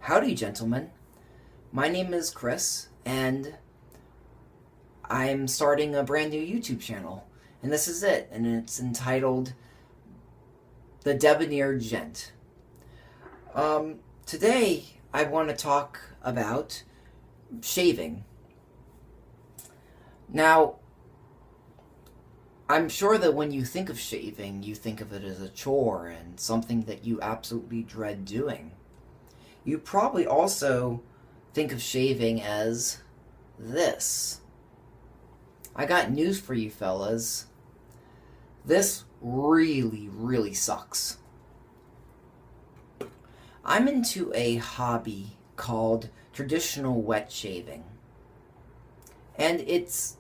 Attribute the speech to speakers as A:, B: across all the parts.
A: Howdy, gentlemen. My name is Chris, and I'm starting a brand new YouTube channel. And this is it, and it's entitled The Debonair Gent. Today, I want to talk about shaving. Now, I'm sure that when you think of shaving, you think of it as a chore and something that you absolutely dread doing. You probably also think of shaving as this. I got news for you fellas. This really, really sucks. I'm into a hobby called traditional wet shaving. And it's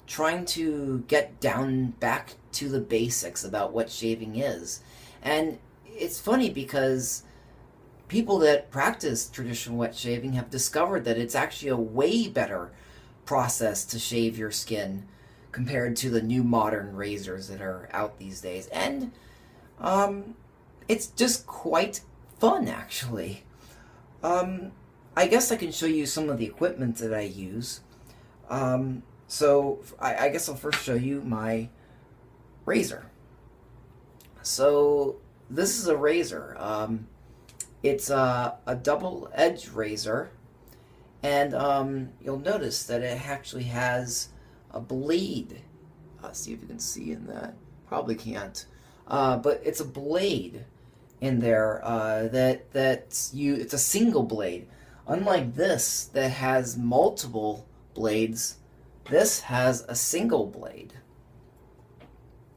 A: trying to get down back to the basics about what shaving is. And it's funny because people that practice traditional wet shaving have discovered that it's actually a way better process to shave your skin compared to the new modern razors that are out these days. And it's just quite fun, actually. I guess I can show you some of the equipment that I use. So I guess I'll first show you my razor. So this is a razor. It's a double-edged razor, and you'll notice that it actually has a blade. See if you can see in that. Probably can't. But it's a blade in there it's a single blade. Unlike this that has multiple blades, this has a single blade.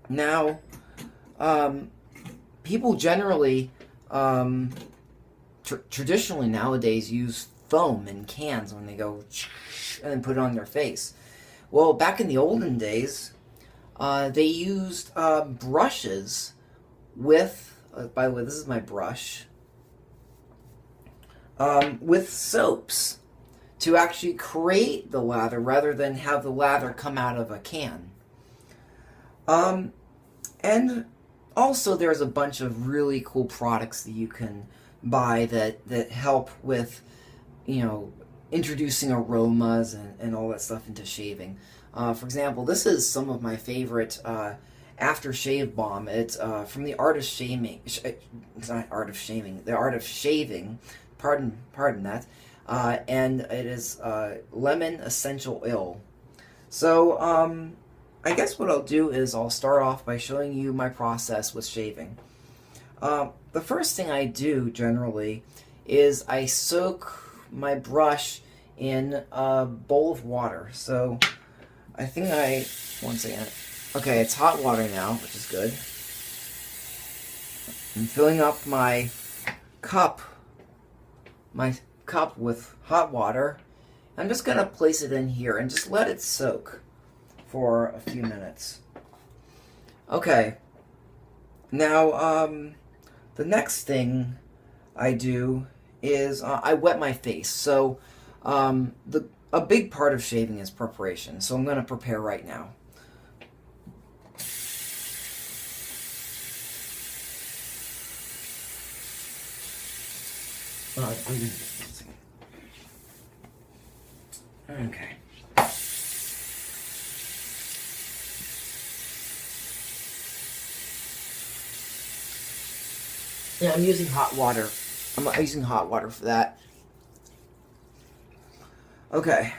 A: Now, people generally traditionally nowadays use foam in cans when they go and then put it on their face. Well, back in the olden days, they used brushes with, by the way, this is my brush, with soaps to actually create the lather rather than have the lather come out of a can. And also there's a bunch of really cool products that you can buy that help with, introducing aromas and all that stuff into shaving. For example, this is some of my favorite aftershave balm. It's from the Art of Shaming. It's not Art of Shaming. The Art of Shaving. Pardon that. And it is lemon essential oil. So I guess what I'll do is I'll start off by showing you my process with shaving. The first thing I do generally is I soak my brush in a bowl of water. So I think one second. Okay, it's hot water now, which is good. I'm filling up my cup with hot water. I'm just going to place it in here and just let it soak for a few minutes. Okay. Now, the next thing I do is I wet my face. So, a big part of shaving is preparation. So I'm going to prepare right now. Okay. Yeah, I'm using hot water. I'm using hot water for that. Okay.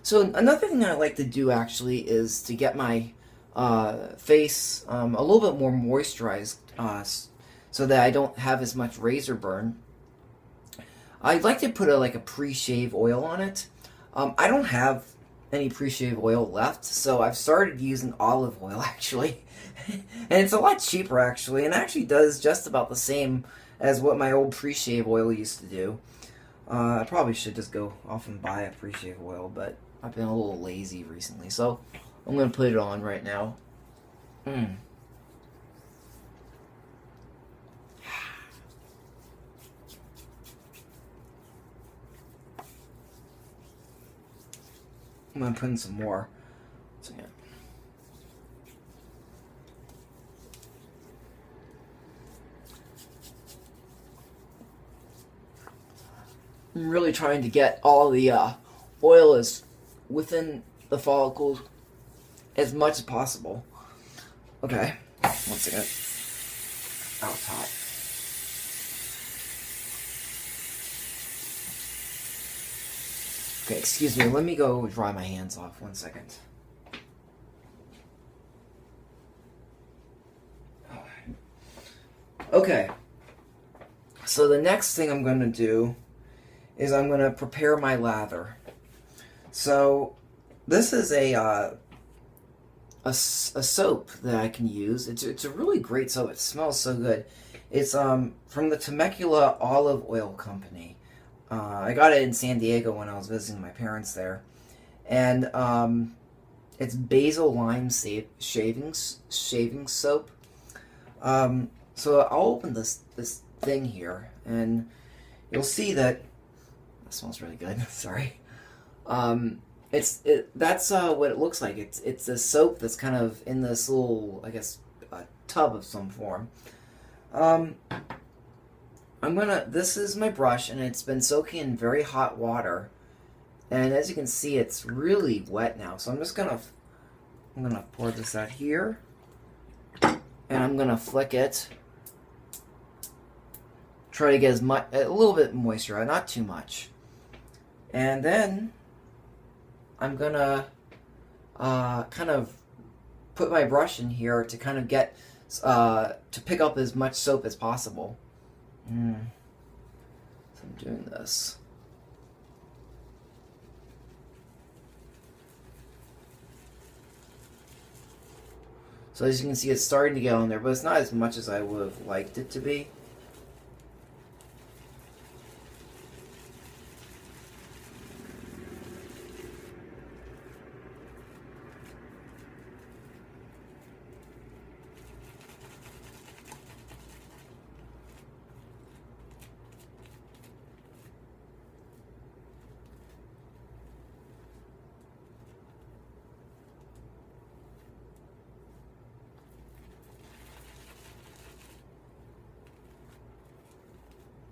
A: So another thing I like to do actually is to get my face a little bit more moisturized so that I don't have as much razor burn. I'd like to put a pre-shave oil on it. I don't have any pre-shave oil left, so I've started using olive oil actually. And it's a lot cheaper actually, and actually does just about the same as what my old pre-shave oil used to do. I probably should just go off and buy a pre-shave oil, but I've been a little lazy recently, so I'm going to put it on right now. I'm going to put in some more. So, yeah. I'm really trying to get all the oil is within the follicles as much as possible. Okay, one second. Oh, it's hot. Okay, excuse me. Let me go dry my hands off. 1 second. Okay. So the next thing I'm going to do is I'm going to prepare my lather. So this is a soap that I can use. It's a really great soap. It smells so good. It's from the Temecula Olive Oil Company. I got it in San Diego when I was visiting my parents there, and it's basil lime shaving soap. So I'll open this thing here, and you'll see that it smells really good. Sorry. That's what it looks like. It's a soap that's kind of in this little, I guess, tub of some form. This is my brush, and it's been soaking in very hot water, and as you can see, it's really wet now. So I'm gonna pour this out here, and I'm gonna flick it. Try to get a little bit moisture out, not too much, and then I'm gonna kind of put my brush in here to kind of get to pick up as much soap as possible. So I'm doing this. So as you can see, it's starting to get on there, but it's not as much as I would have liked it to be.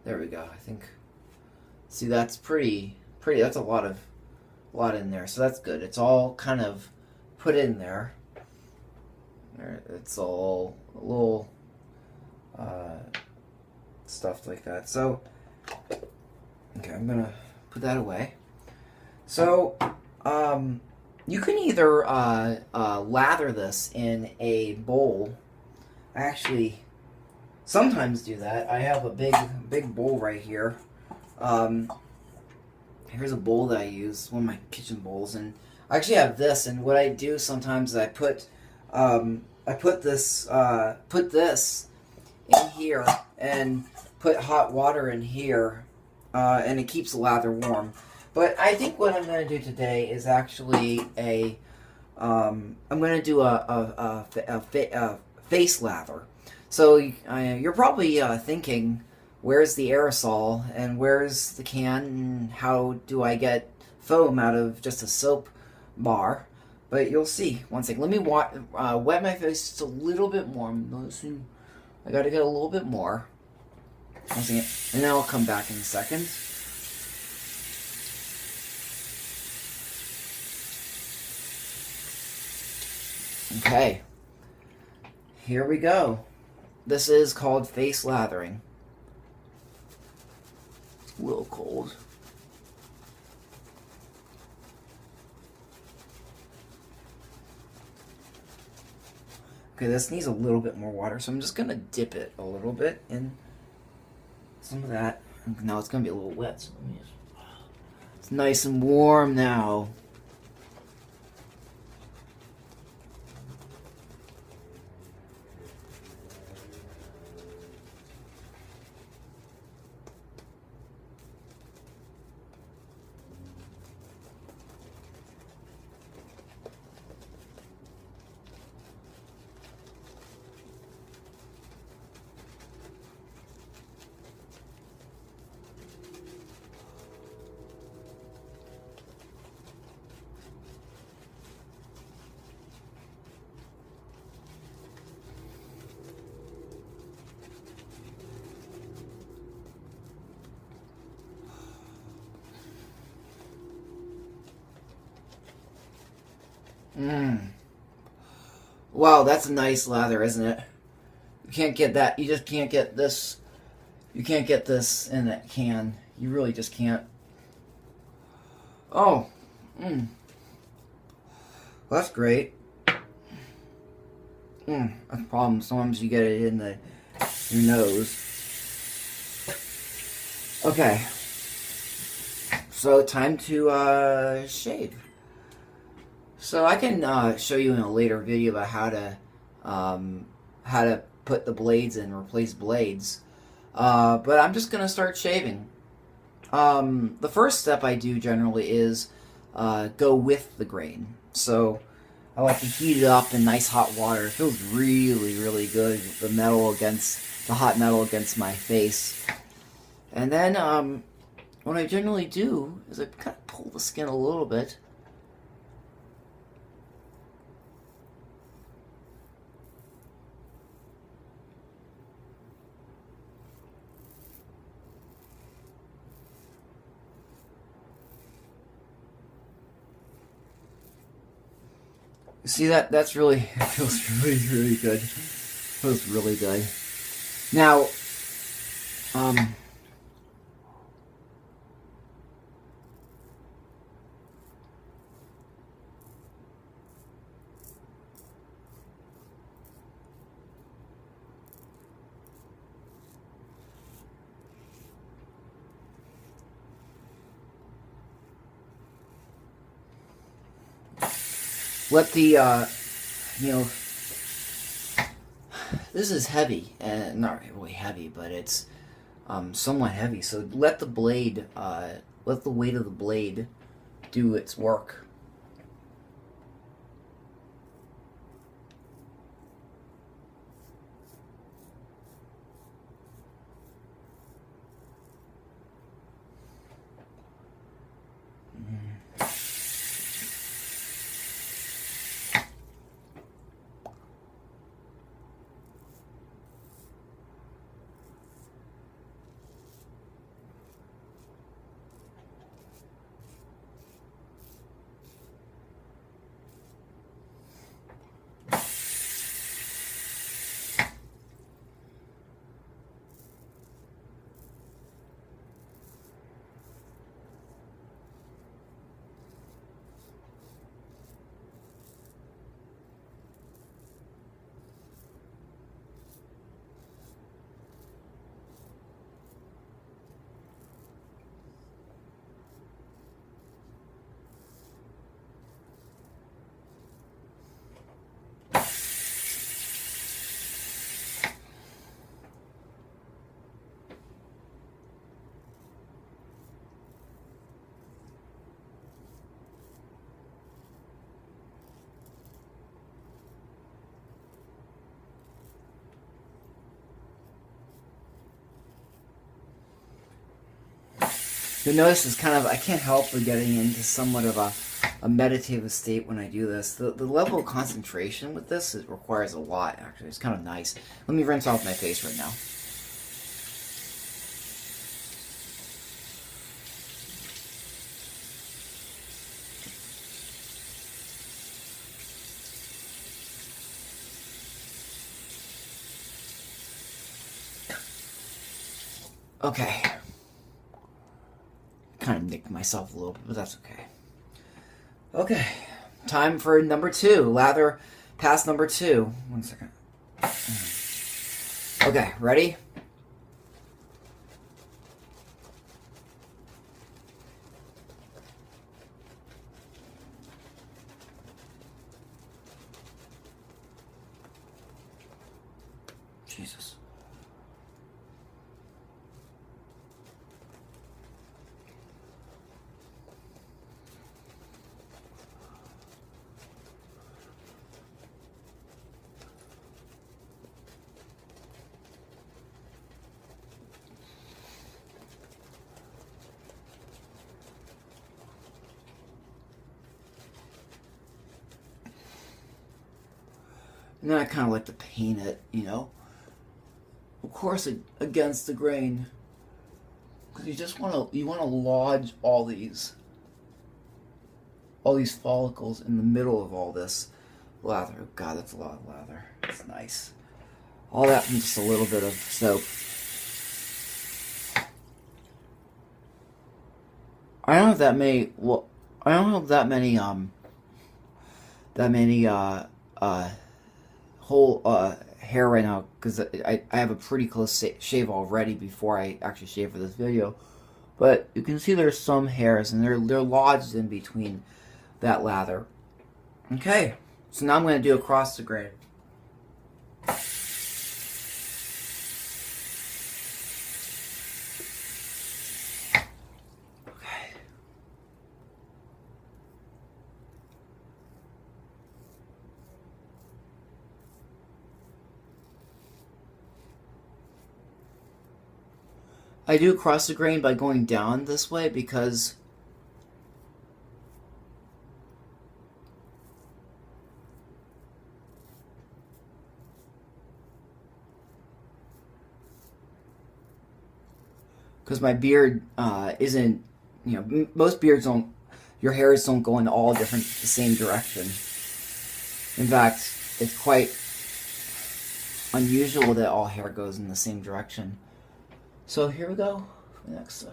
A: There we go. I think. See, that's pretty. That's a lot in there. So that's good. It's all kind of put in there. It's all a little stuff like that. So, okay, I'm gonna put that away. So, you can either lather this in a bowl. I actually sometimes do that. I have a big bowl right here. Here's a bowl that I use, one of my kitchen bowls, and I actually have this. And what I do sometimes is I put this in here and put hot water in here, and it keeps the lather warm. But I think what I'm going to do today is actually I'm going to do a face lather. So you're probably thinking, where's the aerosol and where's the can and how do I get foam out of just a soap bar? But you'll see. One second. Let me wet my face just a little bit more. I'm noticing I got to get a little bit more. One second. And then I'll come back in a second. Okay. Here we go. This is called face lathering. It's a little cold. Okay, this needs a little bit more water, so I'm just going to dip it a little bit in some of that. Now it's going to be a little wet, so let me just... It's nice and warm now. Mmm. Wow, that's a nice lather, isn't it? You can't get that. You just can't get this. You can't get this in that can. You really just can't. Oh. Mmm. Well, that's great. That's a problem. Sometimes you get it in your nose. Okay. So time to shave. So I can show you in a later video about how to put the blades in, replace blades. But I'm just gonna start shaving. The first step I do generally is go with the grain. So I like to heat it up in nice hot water. It feels really, really good. The hot metal against my face. And then what I generally do is I kind of pull the skin a little bit. See that? That's really, it feels really, really good. It feels really good. Now, let the, you know, this is heavy, and not really heavy, but it's somewhat heavy. So let the blade, let the weight of the blade do its work. You'll notice it's kind of, I can't help but getting into somewhat of a meditative state when I do this. The level of concentration with this, it requires a lot, actually. It's kind of nice. Let me rinse off my face right now. Okay. Kind of nicked myself a little bit, but that's okay. Okay, time for number 2. Lather past number 2. 1 second. Okay, ready? Jesus. And then I kind of like to paint it, you know. Of course, against the grain, because you want to lodge all these. all these follicles in the middle of all this lather. Oh God, that's a lot of lather. It's nice. All that from just a little bit of soap. I don't have that many. Well, I don't have that many. Whole hair right now because I have a pretty close shave already before I actually shave for this video. But you can see there's some hairs and they're lodged in between that lather. Okay, so now I'm going to do across the grain. I do cross the grain by going down this way because my beard isn't, you know, most beards don't, your hairs don't go in all the same direction. In fact, it's quite unusual that all hair goes in the same direction. So here we go for the next side.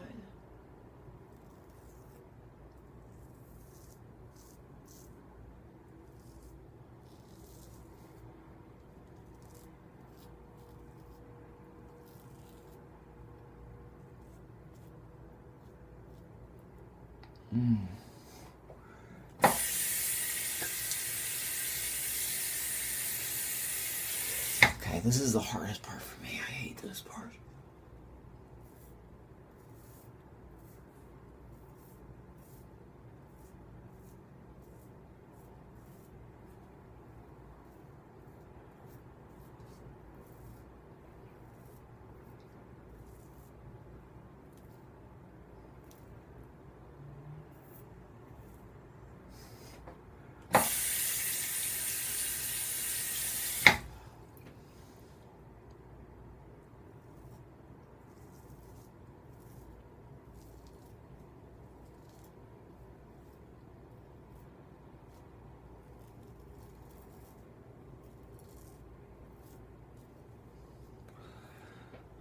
A: Okay, this is the hardest part for me. I hate this part.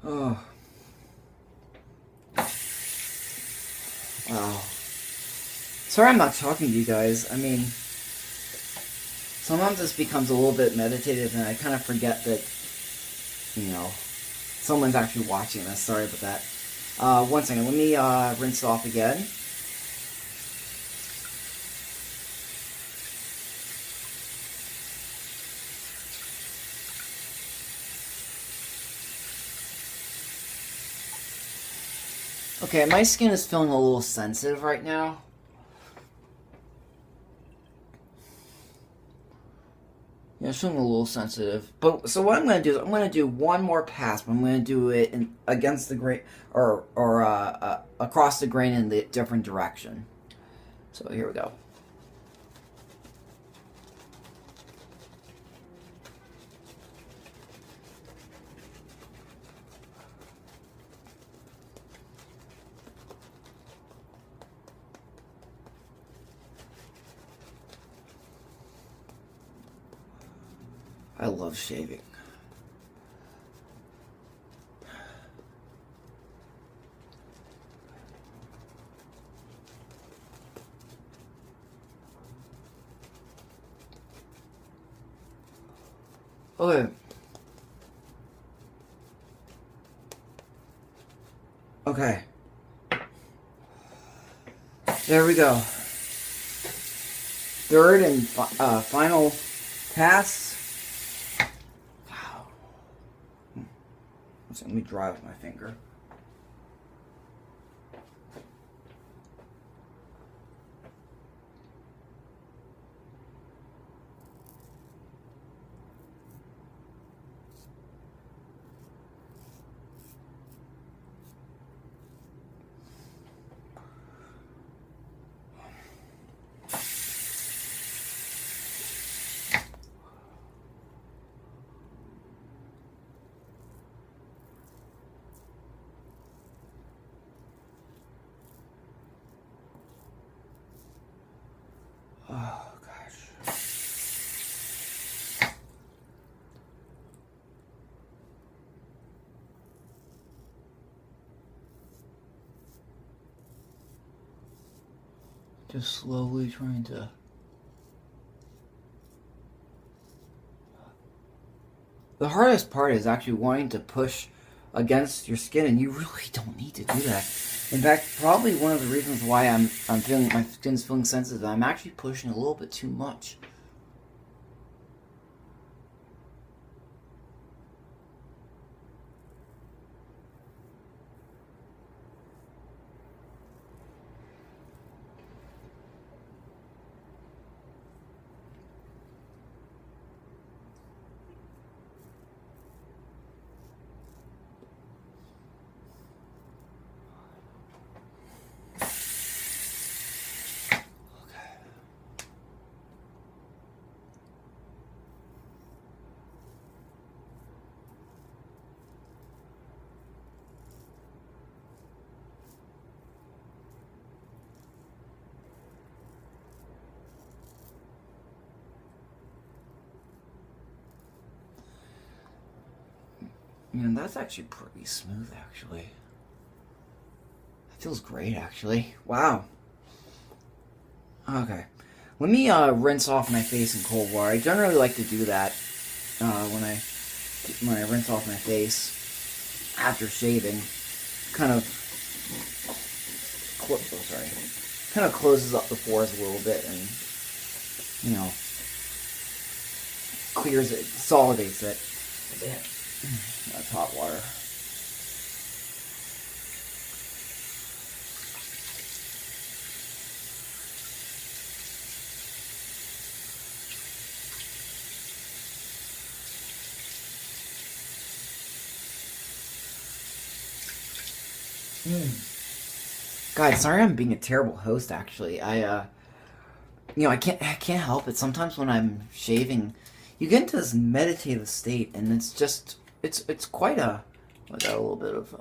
A: Oh. Wow. Sorry I'm not talking to you guys. I mean, sometimes this becomes a little bit meditative and I kind of forget that, you know, someone's actually watching this. Sorry about that. 1 second. Let me rinse it off again. Okay, my skin is feeling a little sensitive right now. Yeah, it's feeling a little sensitive. But so what I'm going to do is I'm going to do one more pass, but I'm going to do it against the grain or across the grain in the different direction. So here we go. I love shaving. Okay. Okay. There we go. Third and final pass. Wow. Let me dry with my finger. Just slowly trying to... The hardest part is actually wanting to push against your skin, and you really don't need to do that. In fact, probably one of the reasons why I'm feeling my skin's feeling sensitive, I'm actually pushing a little bit too much. You know, that's actually pretty smooth, actually. That feels great, actually. Wow. Okay. Let me rinse off my face in cold water. I generally like to do that when I rinse off my face after shaving. Kind of kind of closes up the pores a little bit and, you know, clears it, consolidates it. That's hot water. God, sorry I'm being a terrible host, actually. You know, I can't help it. Sometimes when I'm shaving, you get into this meditative state, and it's just, it's quite a, I got a little bit of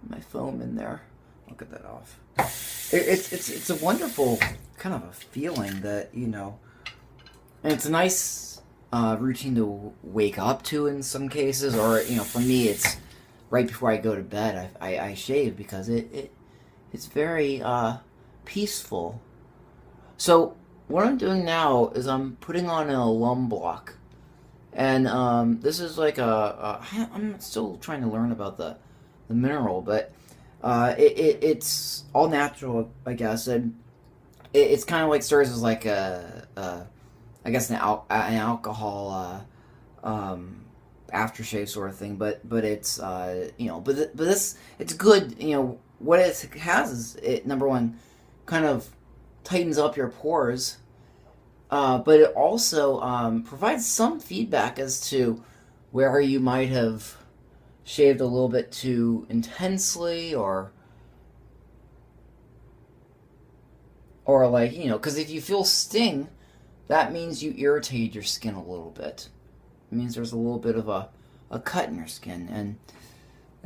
A: my foam in there. I'll get that off. It's a wonderful kind of a feeling that, you know, and it's a nice routine to wake up to in some cases, or, you know, for me, it's right before I go to bed, I shave because it's very peaceful. So what I'm doing now is I'm putting on an alum block, and this is like I'm still trying to learn about the mineral, but it's all natural, I guess, and it's kind of like serves as like I guess an alcohol aftershave sort of thing, but it's you know, but this, it's good. You know what it has is, it, number one, kind of tightens up your pores, but it also provides some feedback as to where you might have shaved a little bit too intensely, or like, you know, because if you feel sting, that means you irritated your skin a little bit. It means there's a little bit of a cut in your skin, and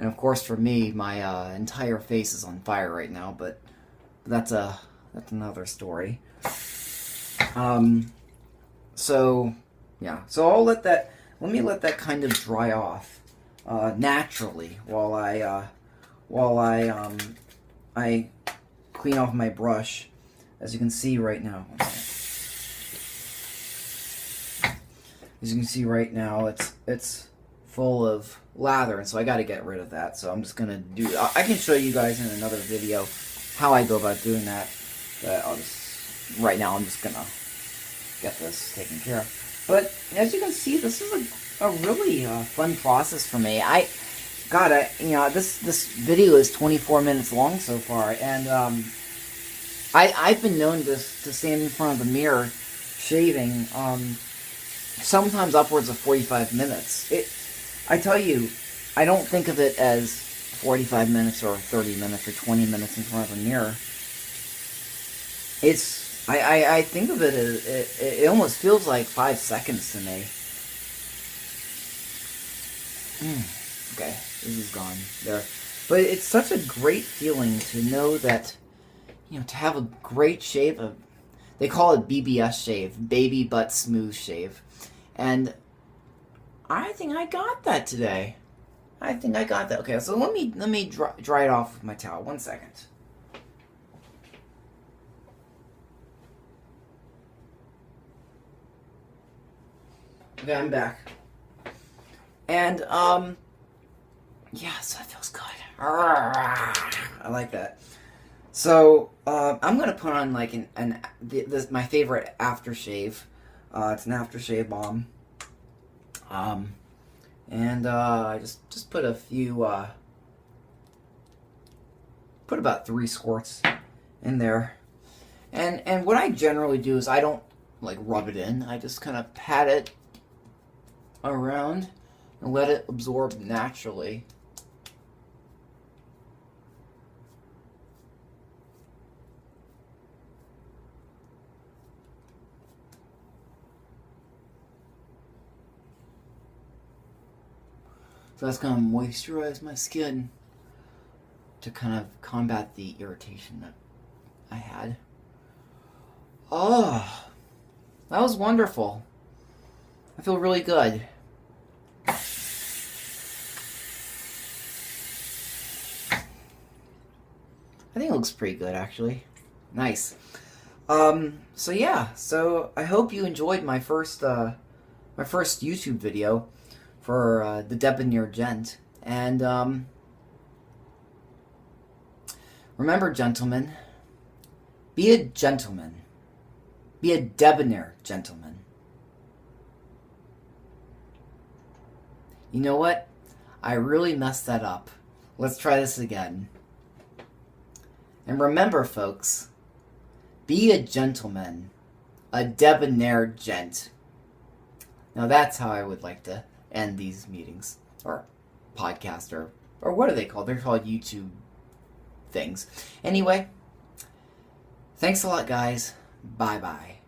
A: of course for me, my entire face is on fire right now, but that's another story. So yeah, so let me let that kind of dry off naturally while I clean off my brush. As you can see right now, it's full of lather, and so I got to get rid of that. So I'm just gonna do. I can show you guys in another video how I go about doing that. But right now I'm just gonna get this taken care of. But as you can see, this is a really fun process for me. You know, this video is 24 minutes long so far, and I've been known to stand in front of the mirror shaving sometimes upwards of 45 minutes. I tell you, I don't think of it as 45 minutes or 30 minutes or 20 minutes in front of a mirror. I think of it as, it almost feels like 5 seconds to me. Okay, this is gone there. But it's such a great feeling to know that, you know, to have a great shave, they call it BBS shave, baby butt smooth shave. And I think I got that today. I think I got that. Okay, so let me dry it off with my towel. 1 second. Okay, I'm back. And, yeah, so that feels good. I like that. So, I'm gonna put on, like, my favorite aftershave. It's an aftershave balm. And, I just put a few, put about 3 squirts in there. And what I generally do is I don't, like, rub it in. I just kind of pat it around and let it absorb naturally. So that's going to moisturize my skin to kind of combat the irritation that I had. Oh, that was wonderful. I feel really good. I think it looks pretty good, actually. Nice. So yeah, so I hope you enjoyed my first YouTube video for the Debonair Gent. And remember, gentlemen, be a gentleman. Be a debonair gentleman. You know what? I really messed that up. Let's try this again. And remember, folks, be a gentleman. A debonair gent. Now that's how I would like to end these meetings. Or podcast, or what are they called? They're called YouTube things. Anyway, thanks a lot, guys. Bye-bye.